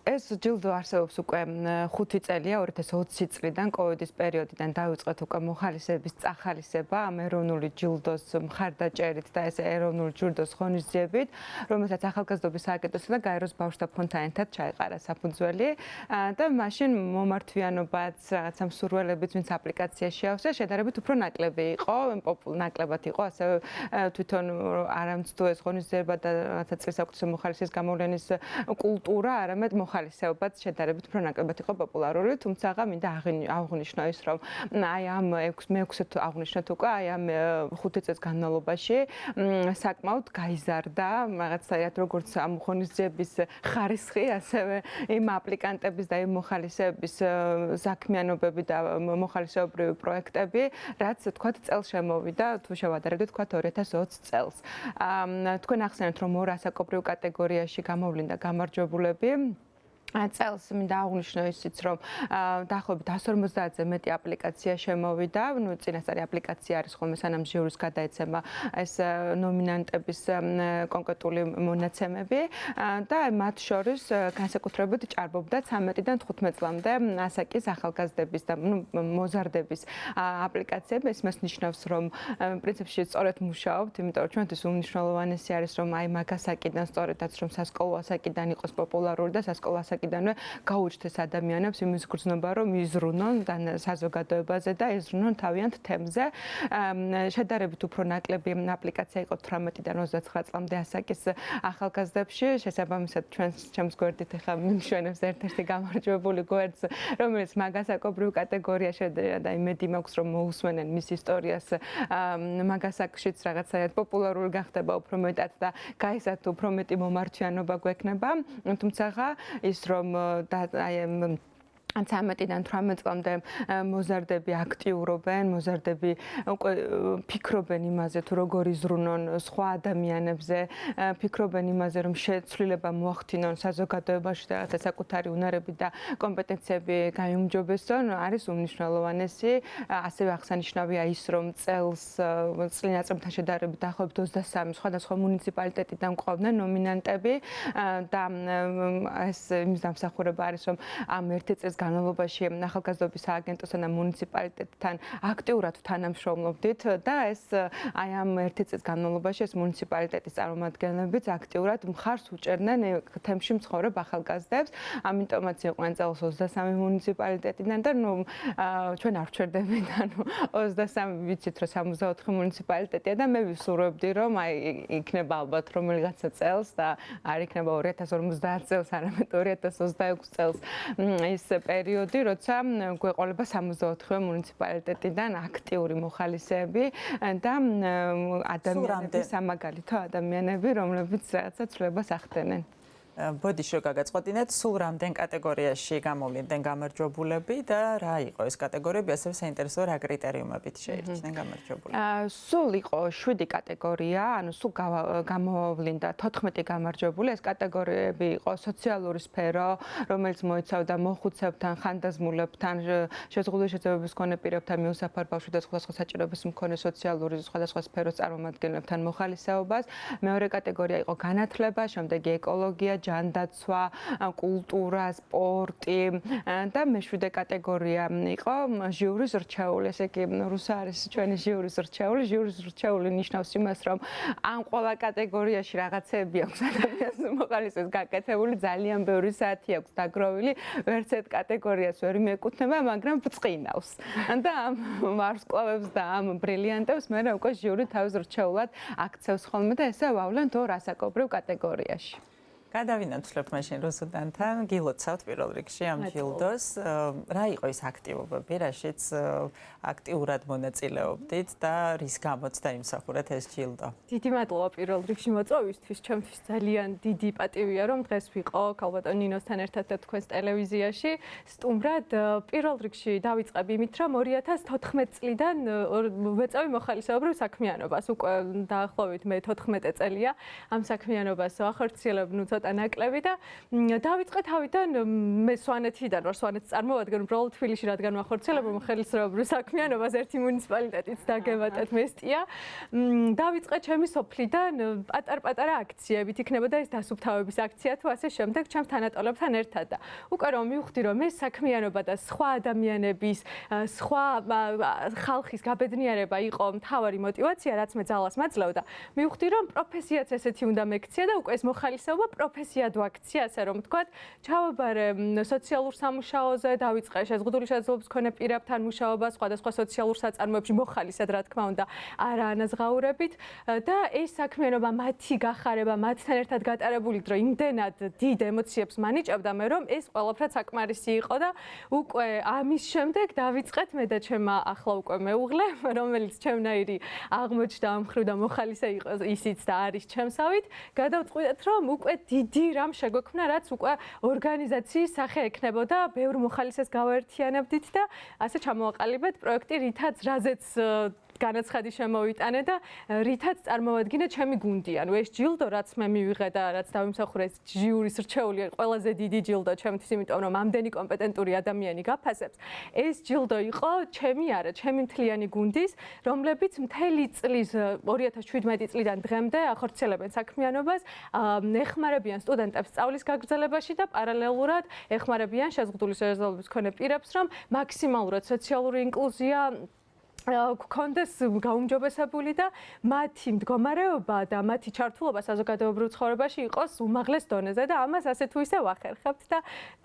ეს ჯილდო არსებობს უკვე 5 წელია, 2020 წლიდან, კოვიდის პერიოდიდან დაიწყეთ უკვე მოხალისეების წახალისება ამ ეროვნული ჯილდოს მხარდაჭერით და ეს ეროვნული ჯილდოს ღონისძიებით, რომელსაც ახალგაზრდობის სააგენტოსა და გაეროს ბავშვთა ფონდთან ერთად ჩაეყარა საფუძველი და მაშინ მომართვიანობაც, რაღაცა მსურველებიც, ვინც აპლიკაციაში ავსა, შედარებით უფრო ნაკლები იყო, ნაკლებად იყო, ასევე თვითონ არამცდო ეს ღონისძიება და რაღაცა წლის საუკეთესო მოხალისეების გამოვლენის კულტურა, არამედ მოხალისეობაც შედარებით უფრო ნაკლებად იყო პოპულარული, თუმცა მინდა აღვნიშნო ის, რომ აი ამ მე-6 თუ აღვნიშნოთ უკვე, აი ამ 5 წელს განმავლობაში საკმაოდ გაიზარდა რაღაცა როგორც ამ ღონისძიების ხარისხი, ასევე იმ აპლიკანტების და იმ მოხალისეების საქმიანობები და მოხალისეობრივი პროექტები, რაც თქვათ წელს შემოვიდა, თუ შევადარებდით თქვათ 2020 წელს. თქვენ ახსენეთ, რომ ორ ასაკობრივ კატეგორიაში გამოვლინდა გამარჯვებულები. წელს მინდა აღვნიშნო ისიც, რომ დაახლოებით 150-ზე მეტი აპლიკაცია შემოვიდა, წინასწარი აპლიკაცია არის ხოლმე სანამ ჟიურის გადაეცემა ეს ნომინანტების კონკრეტული მონაცემები და მათ შორის განსაკუთრებით ჭარბობდა 13-დან 15 წლამდე ასაკის ახალგაზრდების და მოზარდების აპლიკაციები. ეს მას ნიშნავს, რომ პრინციპში სწორედ მუშაობთ, იმიტომ რომ ჩვენთვის უმნიშვნელოვანესი არის, რომ აი მაგ ასაკიდან სწორედაც რომ სასკოლო ასაკიდან იყოს პოპულარული და სასკოლო ასაკიდანვე გაუჩნდეს ადამიანებს იმის გრძნობა, რომ იზრუნონ საზოგადოებაზე და იზრუნონ თავიანთ თემზე. შედარებით უფრო ნაკლები აპლიკაცია იყო 18-დან 29 წლამდე ასაკის ახალგაზრდებში. შესაბამისად, ჩემს გვერდით ახლა მიმშვენებს ერთ-ერთი გამარჯვებული გვერდს, რომელიც მაგ ასაკობრივ კატეგორიაში და იმედი მაქვს, რომ მოусვენენ მის ისტორიას მაგ ასაკშიც რაღაცა პოპულარული გახდება უფრო მეტად და გაიზარდა უფრო მეტი მომართვიანობა გვექნება. თუმცა ის რომ აი 13-დან 18 წლამდე მოზარდები აქტიურობენ, მოზარდები უკვე ფიქრობენ იმაზე, თუ როგორ იზრუნონ სხვა ადამიანებზე, ფიქრობენ იმაზე, რომ შეცვლილება მოახდინონ საზოგადოებაში და რაღაცა საკუთარი უნარები და კომპეტენციები გაიუმჯობესონ, არის უმნიშვნელოვანესი. ასევე აღსანიშნავია ის, რომ წელს წლინაწამთან შედარებით დაახლოებით 23 სხვადასხვა მუნიციპალიტეტიდან მყოფდნენ ნომინანტები და ეს იმის დამსახურება არის, რომ ამ ერთი წელს განმავლობაში ახალგაზრდობის სააგენტოსთან და მუნიციპალიტეტთან აქტიურად თანამშრომლობდით და ეს აი ამ ერთი წლის განმავლობაში ეს მუნიციპალიტეტის წარმომადგენლებიც აქტიურად მხარს უჭერდნენ თემში მცხოვრებ ახალგაზრდებს. ამიტომაც იყვნენ წელს 23 მუნიციპალიტეტიდან და ჩვენ არ ვჩერდებით, 23 ვიცით, რომ 64 მუნიციპალიტეტია და მე ვისურვებდი, რომ აი იქნება ალბათ რომელიღაცა წელს და არ იქნება 2050 წელს, არამედ 2026 წელს ის პერიოდი, როცა გვეყოლება 64 მუნიციპალიტეტიდან აქტიური მოხალისეები და ადამიანები, სამაგალითო ადამიანები, რომლებიც რაღაცა ცვლილებას ახდენენ. ბოდიში რომ გაგაწყვეტინეთ, სულ რამდენ კატეგორიაში გამოვლინდნენ გამარჯვებულები და რა იყო ეს კატეგორიები, ასევე საინტერესოა რა კრიტერიუმებით შეირჩნენ გამარჯვებულები. სულ იყო 7 კატეგორია, ანუ სულ გამოვლინდა 14 გამარჯვებული. ეს კატეგორიები იყო სოციალური სფერო, რომელიც მოიცავდა მოხუცებთან, ხანდაზმულებთან, შეზღუდული შეძლებების მქონე პირებთან, მიუსაფარ ბავშვთა და სხვადასხვა საჭიროების მქონე სოციალური სხვადასხვა სფეროს წარმომადგენლებთან მოხალისეობას. მეორე კატეგორია იყო განათლება, შემდეგი ეკოლოგია, ჯანდაცვა, კულტურა, სპორტი და მეშვიდე კატეგორია იყო ჟიურის რჩეული. ესე იგი, რუსა არის ჩვენი ჟიურის რჩეული. ჟიურის რჩეული ნიშნავს იმას, რომ ამ ყველა კატეგორიაში რაღაცები აქვს ადამიანს მოხალისეს გაკეთებული, ძალიან ბევრი საათი აქვს დაგროვილი, ვერც ერთ კატეგორიას ვერ მიეკუთვნება, მაგრამ ბრწყინავს. და ამ ვარსკვლავებს და ამ ბრილიანტებს მე უკვე ჟიური თავის რჩეულად აქცევს ხოლმე და ესე ვავლენთ ორ ასაკობრივ კატეგორიაში. გადავინაცვლებთ მაშინ რუსუდანთან, გილოცავთ პირველ რიგში ამ ჯილდოს. რა იყო ის აქტივობები, რაშიც აქტიურად მონაწილეობდით და რის გამოც დაიმსახურეთ ეს ჯილდო? დიდი მადლობა პირველ რიგში მოწვევისთვის. ჩემთვის ძალიან დიდი პატივია, რომ დღეს ვიყო ქალბატონ ნინოსთან ერთად და თქვენს ტელევიზიაში. სტუმრად პირველ რიგში დავიწყებ იმით, რომ 2014 წლიდან ვეწევი მოხალისეობრივ საქმიანობას. უკვე დაახლოებით მე 14 წელია ამ საქმიანობას ვახორციელებ, ცოტა ნაკლები და დავიწყე თავიდან მე სვანეთიდან ვარ, სვანეთს წარმოვადგენ, უბრალოდ თბილისში რადგან ვახორციელებ ხელისუფლებრივ საქმიანობას ერთი მუნიციპალიტეტიც დაგემატეთ მესტია. დავიწყე ჩემი სოფლიდან პატარ-პატარა აქციებით, იქნებოდა ეს დასუფთავების აქცია თუ ასე შემდეგ, ჩემს თანატოლებთან ერთად და უკვე რომ მივხვდი რომ ეს საქმიანობა და სხვა ადამიანების, სხვა ხალხის გაბედნიერება იყო მთავარი мотиваცია, რაც მე ძალას მაძლევდა. მივხვდი რომ პროფესიაც ესეთი უნდა მექცია და უკვე ეს მოხალისეობა პროფესიად ვაქცია, ასე რომ ვთქვათ, ჩავაბარე სოციალურ სამუშაოზე, დავიწყე შეზღუდული შეძლებლობის მქონე პირებთან მუშაობა სხვადასხვა სოციალურ საწარმოებში მოხალისედ, რა თქმა უნდა, არა ანაზღაურებით და ეს საქმიანობა მათი გახარება, მათთან ერთად გატარებული დრო იმდენად დიდ ემოციებს მანიჭებდა მე რომ ეს ყველაფრად საკმარისი იყო და უკვე ამის შემდეგ დავიწყეთ მე და ჩემმა ახლა უკვე მეუღლე, რომელიც ჩემნაირი აღმოჩნდა ამ ხრივ და მოხალისე იყო ისიც და არის ჩემსავით, გადავწყვიტეთ რომ უკვე დიდი რამ შეგვექმნა, რაც უკვე ორგანიზაციის სახე ექნებოდა, ბევრ მოხალისეს გავაერთიანებდით და ასე ჩამოვაყალიბეთ პროექტი, რითაც რაზეც განაცხადი შემოვიტანე და რითაც წარმოვადგინე ჩემი გუნდი. ანუ ეს ჯილდო რაც მე მივიღე და რაც დავიმსახურე ეს ჟიურის რჩეული ყველაზე დიდი ჯილდო ჩემთვის, იმიტომ რომ ამდენი კომპეტენტური ადამიანი გაფასებს. ეს ჯილდო იყო ჩემი არა, ჩემი მთლიანი გუნდის, რომლებიც მთელი წლის 2017 წლიდან დღემდე ახორციელებენ საქმიანობას, ეხმარებიან სტუდენტებს სწავლის გაგრძელებაში და პარალელურად ეხმარებიან შეზღუდული შესაძლებლობის მქონე პირებს, რომ მაქსიმალურად სოციალური ინკლუზია გქონდეს გაუმჯობესებული და მათი მდგომარეობა და მათი ჩართულობა საზოგადოებრივ ცხოვრებაში იყოს უმაღლეს დონეზე და ამას ასე თუ ისე ვახერხებთ და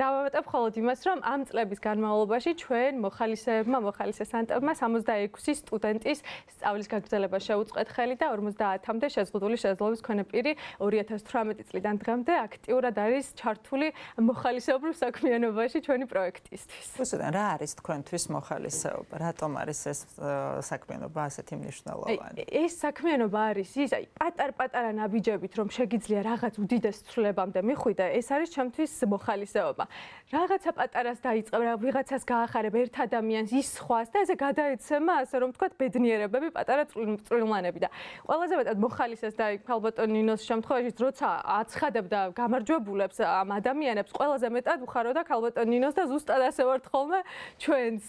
დავამატებ მხოლოდ იმას, რომ ამ წლების განმავლობაში ჩვენ მოხალისეებმა, მოხალისესანტებმა 66 სტუდენტის სწავლის გაგრძელებას შეუწყეთ ხელი და 50-მდე შეზღუდული შესაძლებლობის მქონე პირი 2018 წლიდან დღემდე აქტიურად არის ჩართული მოხალისეობრივ საქმიანობაში ჩვენი პროექტისთვის. უსვენ რა არის თქვენთვის მოხალისეობა? რატომ არის ეს საქმიანობა ასეთი მნიშვნელოვანი? ეს საქმიანობა არის ის, აი, პატარ-პატარა ნაბიჯებით, რომ შეგიძლია რაღაც უდიდეს ცვლილებამდე მიხვიდე, ეს არის ჩემთვის მოხალისეობა. რაღაცა პატარას დაიწყებ, ვიღაცას გაახარებ ერთ ადამიანს, ის სხვას და ესე გადაეცემა, ასე რომ ვთქვათ, ბედნიერებები, პატარა წვრილმანები და ყველაზე მეტად მოხალისეს და ალბათ ნინოს შემთხვევაში, როცა აცხადებ და გამარჯვებულებს ამ ადამიანებს, ყველაზე მეტად უხაროდა ალბათ ნინოს და ზუსტად ასე ვართ ხოლმე ჩვენს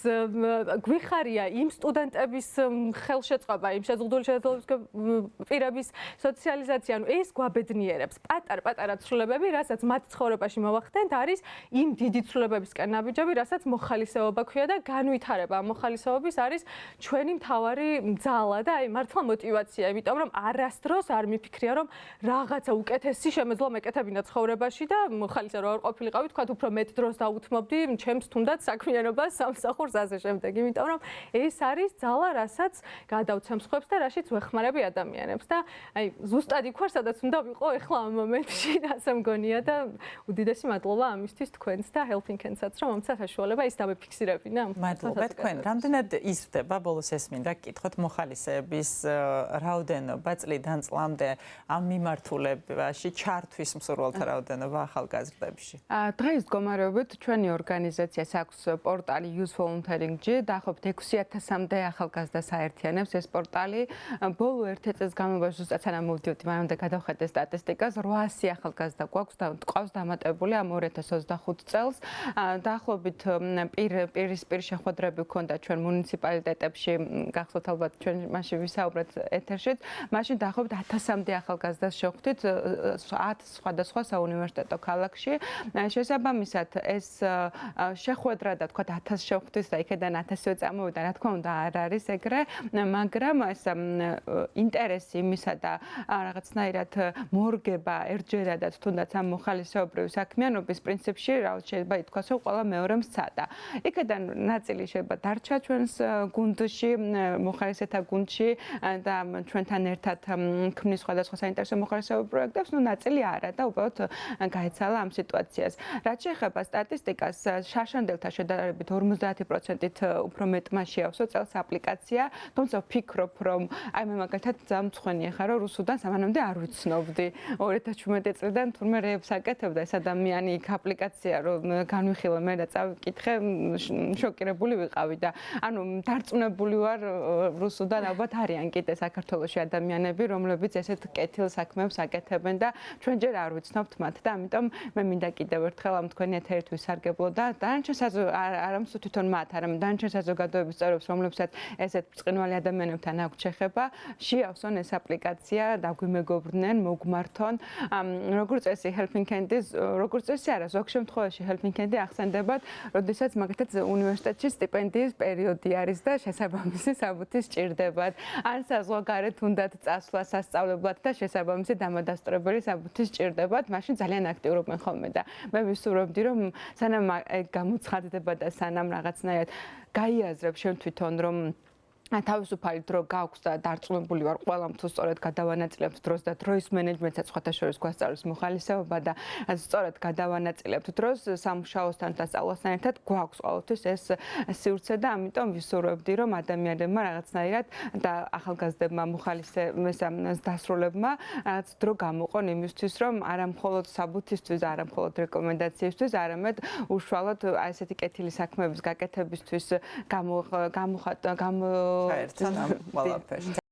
გვიხარია იმ სტუდენტების ხელშეწყობა, იმ შეზღუდული შესაძლებლობის პირების სოციალიზაცია, ანუ ეს გვაბედნიერებს. პატარ-პატარა ცვლილებები, რასაც მათ ცხოვრებაში მოვახდენთ, არის იმ დიდი ცვლილებებისკენ ნაბიჯები, რასაც მოხალისეობა ქვია და განვითარება ამ მოხალისეობის არის ჩვენი მთავარი ძალა და აი მართლა мотиваცია, იმიტომ რომ არასდროს არ მიფიქრია, რომ რაღაცა უკეთესი შემეძლო მეკეთებინა ცხოვრებაში და მოხალისე რო არ ყოფილიყავი, თქვათ უფრო მეტ დროს დაუთმობდი ჩემს თუნდაც საქმიანობას, სამსახურს ასე შემდეგ, იმიტომ რომ ეს არის ძალა, რასაც გადავცემს ხვებს და რაშიც ვეხმარები ადამიანებს და აი ზუსტად იქ ვარ, სადაც უნდა ვიყო ახლა ამ მომენტში, ასე მგონია და უდიდესი მადლობა ამისთვის თქვენს და Helping Hands-საც, რომ მომცა საშუალება ის დავიფიქსირებინა. მადლობა თქვენ. რამდენად იზრდება ბოლოს ეს მინდა გითხოთ მოხალისეების რაოდენობა წლიდან წლამდე ამ მიმართულებაში ჩართვის მსურველთა რაოდენობა ახალგაზრდებში? დღეს მდგომარეობით ჩვენი ორგანიზაციას აქვს პორტალი Youth Volunteering-ი, დაახლოებით 6000-მდე ახალგაზრდას აერთიანებს ეს პორტალი. ბოლო 1 წელს განმავლობაში ზუსტად სანამ მოვდიოდი, მანამდე გადავხედე სტატისტიკას, 800 ახალგაზრდა გვაქვს და ყავს დამატებული ამ 2025 წელს. დაახლოებით პირისპირ შეხვედრები გქონდა ჩვენ მუნიციპალიტეტებში, გახსოვთ ალბათ ჩვენ მაშინ ვისაუბრეთ ეთერშიც, მაშინ დაახლოებით 1000-მდე ახალგაზრდას შევხვდით 10 სხვადასხვა საუნივერსიტეტო ქალაქში. შესაბამისად ეს შეხვედრა და თქვა 1000 შევხვდით და იქედან 1000-ზე წამოვიდა, რა თქმა უნდა არ არის ეგრე, მაგრამ ეს ინტერესი იმისა და რაღაცნაირად მორგება ერთჯერადად თუნდაც ამ მოხალისეობრივი საქმიანობის პრინციპში, რაღაც შეიძლება ითქვას, რომ ყველა მეორე მსცადა. იქედან ნაწილი შეიძლება დარჩა ჩვენს გუნდში, მოხალისეთა გუნდში და ჩვენთან ერთად ქმნის სხვადასხვა საინტერესო მოხალისეობრივ პროექტებს, ნუ ნაწილი არა და უბრალოდ გაეცალა ამ სიტუაციას. რაც შეეხება სტატისტიკას, შაშანდელთა შედარებით 50%-ით უფრო მეტ მასში ავსო წელს აპლიკაცია, თუმცა ვფიქრობ, რომ აი მე მაგალითად დამცხვენია ხარ, რომ რუსუდან სამანამდე არ ვიცნობდი. 2017 წლიდან თურმე რეებს აკეთებდა ეს ადამიანი იქ აპლიკაცია, რომ განვიხილე მე და წავიკითხე, შოკირებული ვიყავი და ანუ დარწმუნებული ვარ რუსუდან ალბათ არიან კიდე საქართველოში ადამიანები, რომლებიც ესეთ კეთილ საქმეებს აკეთებენ და ჩვენ ჯერ არ ვიცნობთ მათ და ამიტომ მე მინდა კიდევ ერთხელ ამ თქვენი ეთერით ვისარგებლო და დანარჩენ არამც თვითონ მათ, არამედ დანარჩენ საზოგადოების წევრებს, რომლებსაც ესეთ ბრწყინვალე ადამიანებთან აქვთ შეხება, შეავსონ ეს აპლიკაცია, დაგვიმეგობრდნენ, მოგმართონ. როგორც წესი Helping Hand-ის, როგორც წესი არა, ზოგ შემთხვევაში Helping Hand-ი ახსენდებათ, როდესაც მაგალითად უნივერსიტეტში სტიპენდიის პერიოდი არის და შესაბამისი საბუთი სჭირდებათ. ან საზღვარგარეთ უნდათ წასვლა სასწავლებლად და შესაბამისი დამადასტურებელი საბუთი სჭირდებათ, მაშინ ძალიან აქტიურობენ ხოლმე და მე ვისურვებდი, რომ სანამ გამოცხადდება და სანამ რაღაცნაირად გაიაზრებ შენ თვითონ, რომ თავისუფალი დრო გაქვს და დარწმუნებული ვარ ყველამ თუ სწორედ გადავანაწილებთ დროს და დროის მენეჯმენტსაც სხვათა შორის გვასწავლის მოხალისეობა და სწორედ გადავანაწილებთ დროს სამუშაოსთან და სწავლასთან ერთად გვაქვს ყოველთვის ეს სივრცე და ამიტომ ვისურვებდი რომ ადამიანებმა რაღაცნაირად და ახალგაზრდებმა მოხალისეებმა დასრულებმა რაღაც დრო გამოყონ იმისთვის რომ არა მხოლოდ საბუთისთვის და არა მხოლოდ რეკომენდაციისთვის არამედ უშუალოდ აი ესეთი კეთილი საქმეების გაკეთებისთვის გამოხატ ერთად ამ ყველაფერს